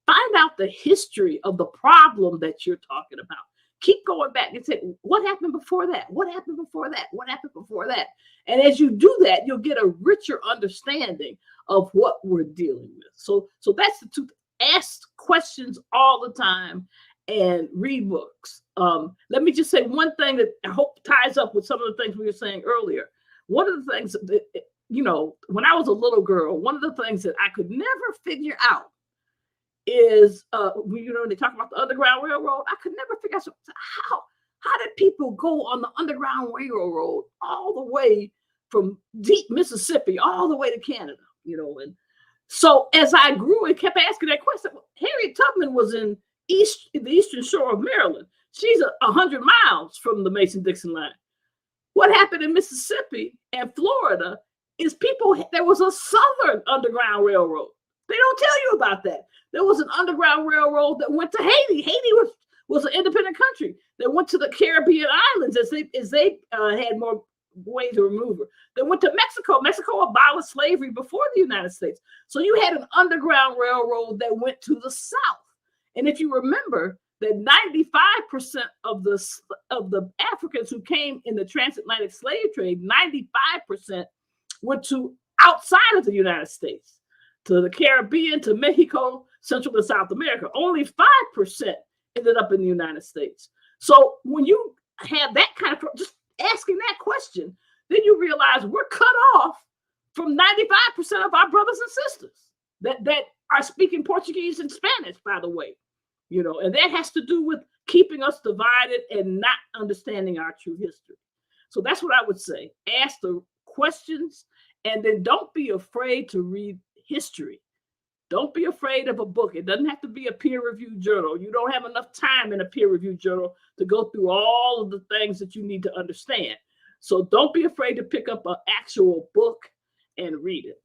find out the history of the problem that you're talking about. Keep going back and say, what happened before that? What happened before that? What happened before that? And as you do that, you'll get a richer understanding of what we're dealing with. So that's the truth. Ask questions all the time and read books. Let me just say one thing that I hope ties up with some of the things we were saying earlier. One of the things that, you know, when I was a little girl, one of the things that I could never figure out is, you know, they talk about the Underground Railroad. I could never figure out how did people go on the Underground Railroad all the way from deep Mississippi all the way to Canada, you know? And so as I grew and kept asking that question, Harriet Tubman was in the Eastern Shore of Maryland. She's 100 miles from the Mason-Dixon line. What happened in Mississippi and Florida is there was a Southern Underground Railroad. They don't tell you about that. There was an Underground Railroad that went to Haiti. Haiti was an independent country. They went to the Caribbean islands as they had more ways of maneuver. They went to Mexico. Mexico abolished slavery before the United States. So you had an Underground Railroad that went to the South. And if you remember that 95% of the Africans who came in the transatlantic slave trade, 95% went to outside of the United States, to the Caribbean, to Mexico, Central and South America. Only 5% ended up in the United States. So when you have that kind of, just asking that question, then you realize we're cut off from 95% of our brothers and sisters that are speaking Portuguese and Spanish, by the way, you know, and that has to do with keeping us divided and not understanding our true history. So that's what I would say. Ask the questions, and then don't be afraid to read history. Don't be afraid of a book. It doesn't have to be a peer-reviewed journal. You don't have enough time in a peer-reviewed journal to go through all of the things that you need to understand. So don't be afraid to pick up an actual book and read it.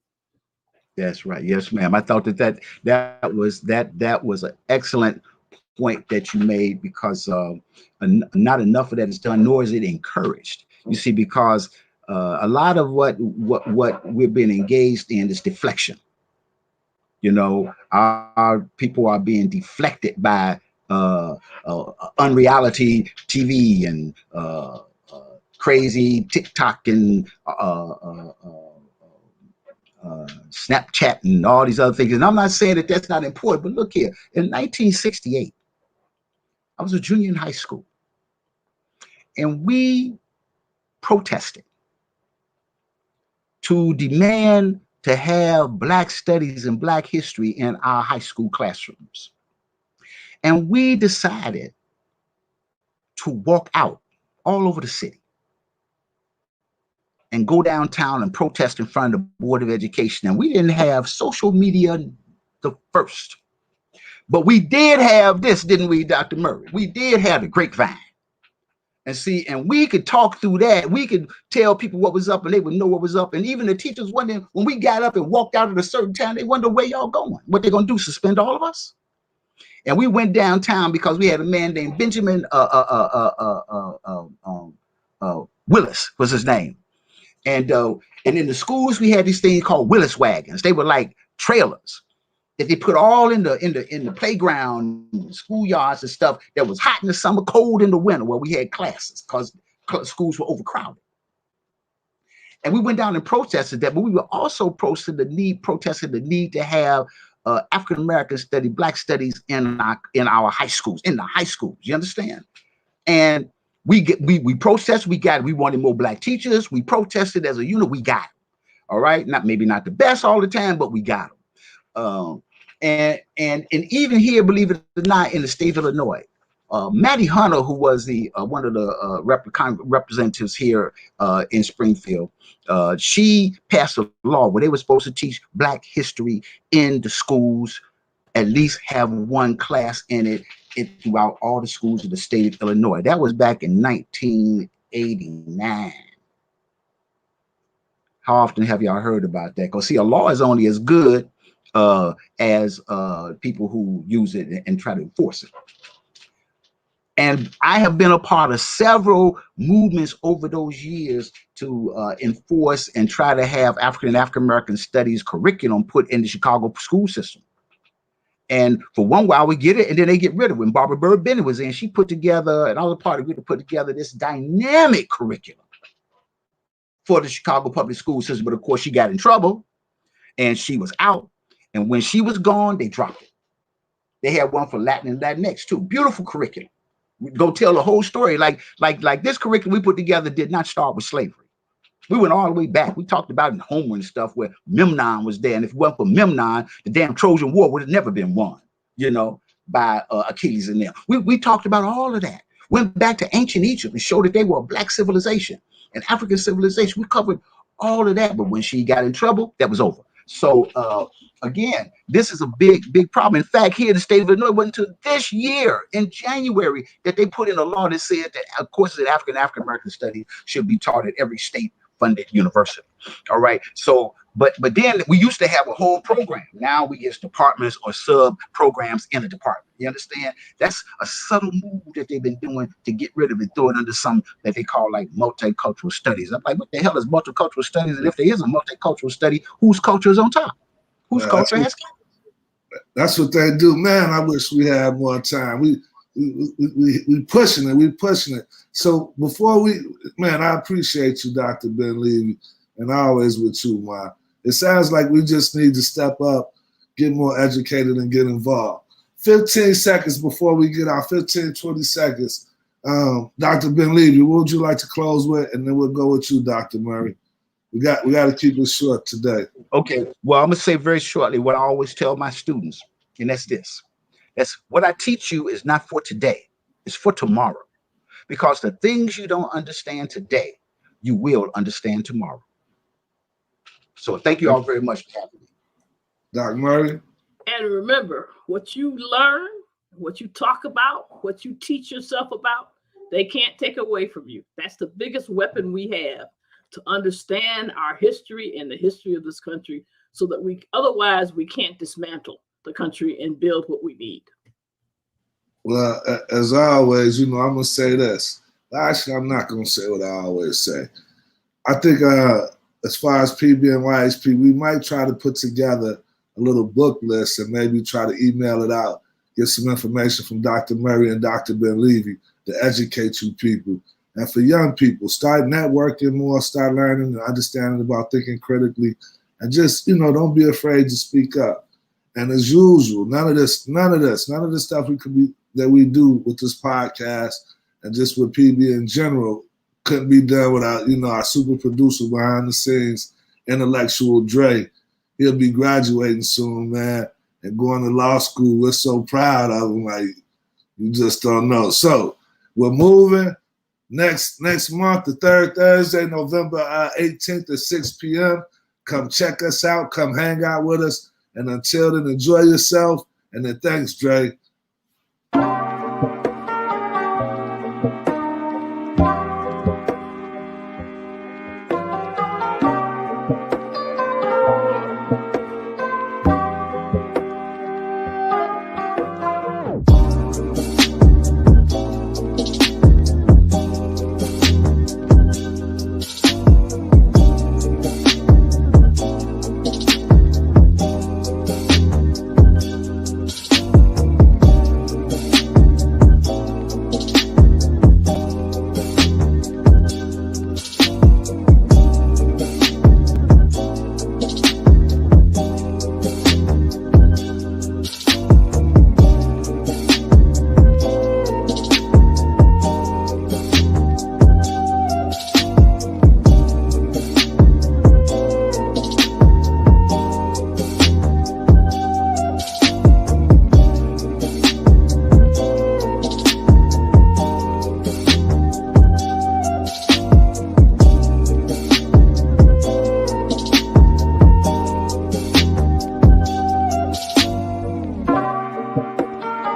That's right. Yes, ma'am. I thought that was an excellent point that you made, because not enough of that is done, nor is it encouraged. You see, because a lot of what we've been engaged in is deflection. You know, our people are being deflected by unreality TV and crazy TikTok and Snapchat and all these other things. And I'm not saying that that's not important, but look here. In 1968, I was a junior in high school, and we protested to demand to have Black studies and Black history in our high school classrooms. And we decided to walk out all over the city and go downtown and protest in front of the Board of Education. And we didn't have social media the first, but we did have this, didn't we, Dr. Murray? We did have the grapevine. And see, and we could talk through that. We could tell people what was up, and they would know what was up. And even the teachers wondered, when we got up and walked out at a certain time, they wonder where y'all going, what they're gonna do, suspend all of us. And we went downtown because we had a man named Benjamin Willis was his name. And in the schools we had these things called Willis wagons. They were like trailers that they put all in the playground, schoolyards and stuff that was hot in the summer, cold in the winter, where we had classes because schools were overcrowded. And we went down and protested that, but we were also protesting the need to have African American study, Black studies in our high schools, you understand? And we protested, we got it. We wanted more Black teachers. We protested as a unit, we got it. All right, maybe not the best all the time, but we got them. And even here, believe it or not, in the state of Illinois, Maddie Hunter, who was the one of the representatives here in Springfield, she passed a law where they were supposed to teach Black history in the schools, at least have one class in it throughout all the schools of the state of Illinois. That was back in 1989. How often have y'all heard about that? Because see, a law is only as good as people who use it and try to enforce it. And I have been a part of several movements over those years to enforce and try to have African and African American studies curriculum put in the Chicago school system. And for one while we get it, and then they get rid of it. When Barbara Bird Bennett was in, she put together, and I was a part of it to put together this dynamic curriculum for the Chicago public school system. But of course, she got in trouble and she was out. And when she was gone, they dropped it. They had one for Latin and Latinx too. Beautiful curriculum. We go tell the whole story. Like this curriculum we put together did not start with slavery. We went all the way back. We talked about it in Homer and stuff where Memnon was there. And if it wasn't for Memnon, the damn Trojan War would have never been won, you know, by Achilles and them. We talked about all of that. Went back to ancient Egypt and showed that they were a black civilization and African civilization. We covered all of that. But when she got in trouble, that was over. So again, this is a big problem. In fact, here in the state of Illinois, it wasn't until this year in January that they put in a law that said that courses in African American studies should be taught at every state-funded university. All right. So, but then we used to have a whole program. Now we get departments or sub programs in a department. You understand? That's a subtle move that they've been doing to get rid of it, throw it under some that they call like multicultural studies. I'm like, what the hell is multicultural studies? And if there is a multicultural study, whose culture is on top? Whose culture has? That's what they do, man. I wish we had more time. We pushing it. We pushing it. So before man, I appreciate you, Dr. Ben Levy, and always with you, man. It sounds like we just need to step up, get more educated, and get involved. 15 seconds before we get out, 15, 20 seconds. Dr. Ben Levy, what would you like to close with? And then we'll go with you, Dr. Murray. We got to keep it short today. Okay. Well, I'm going to say very shortly what I always tell my students, and that's this. That's what I teach you is not for today. It's for tomorrow. Because the things you don't understand today, you will understand tomorrow. So thank you all very much for having me. Dr. Murray? And remember, what you learn, what you talk about, what you teach yourself about, they can't take away from you. That's the biggest weapon we have to understand our history and the history of this country so that otherwise we can't dismantle the country and build what we need. Well, as always, I'm going to say this. Actually, I'm not going to say what I always say. I think as far as PB and YHP, we might try to put together a little book list and maybe try to email it out, get some information from Dr. Murray and Dr. Ben Levy to educate you people. And for young people, start networking more, start learning and understanding about thinking critically, and just, don't be afraid to speak up. And as usual, none of this stuff that we do with this podcast and just with PB in general couldn't be done without, our super producer behind the scenes, Intellectual Dre. He'll be graduating soon, man, and going to law school. We're so proud of him, like, you just don't know. So we're moving. Next month, the third Thursday, November 18th at 6 p.m. Come check us out. Come hang out with us. And until then, enjoy yourself. And then thanks, Dre.